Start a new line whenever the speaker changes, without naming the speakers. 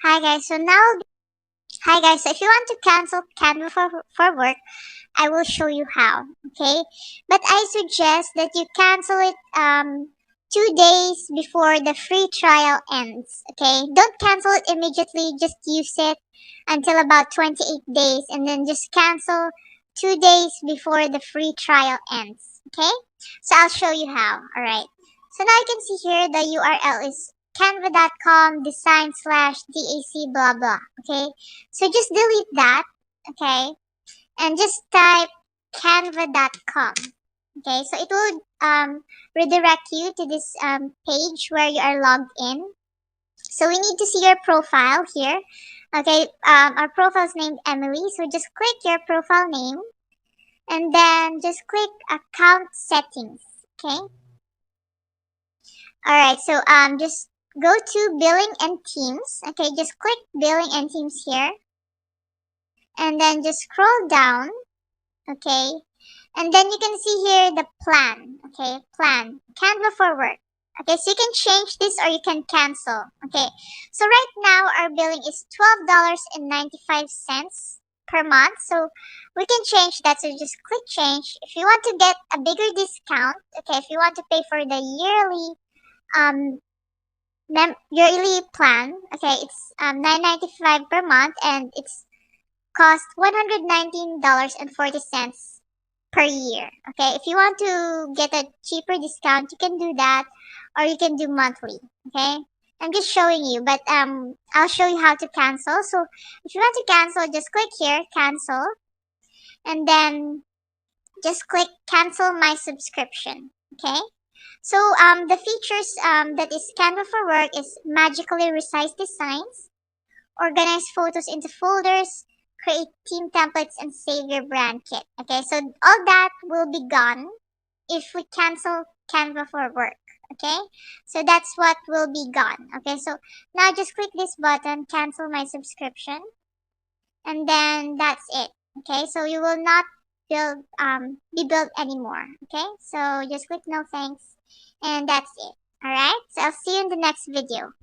Hi guys. So if you want to cancel Canva for work, I will show you how. Okay, but I suggest that you cancel it 2 days before the free trial ends. Okay, don't cancel it immediately. Just use it until about 28 days, and then just cancel 2 days before the free trial ends. Okay, so I'll show you how. All right. So now you can see here the URL is canva.com design slash DAC blah blah. Okay, so just delete that. Okay, and just type canva.com. Okay, so it will redirect you to this page where you are logged in. So we need to see your profile here. Okay, our profile is named Emily, so just click your profile name and then just click account settings. Okay, all right, so just go to billing and teams. Okay, just click billing and teams here and then just scroll down. Okay, and then you can see here the plan. Okay, plan Canva for work. Okay, so you can change this or you can cancel. Okay, so right now our billing is $12.95 per month. So we can change that. So just click change. If you want to get a bigger discount, okay, if you want to pay for the um yearly plan, okay, it's $9.95 per month and it's cost $119.40 per year. Okay, if you want to get a cheaper discount, you can do that, or you can do monthly. Okay, I'm just showing you, but I'll show you how to cancel. So if you want to cancel, just click here, cancel, and then just click cancel my subscription. Okay. So the features that is Canva for work is magically resize designs, organize photos into folders, create theme templates, and save your brand kit. Okay, so all that will be gone if we cancel Canva for work. Okay, so that's what will be gone. Okay, so now just click this button, cancel my subscription, and then that's it. Okay, so you will not be billed anymore. Okay, so just click no thanks, and that's it. All right, so I'll see you in the next video.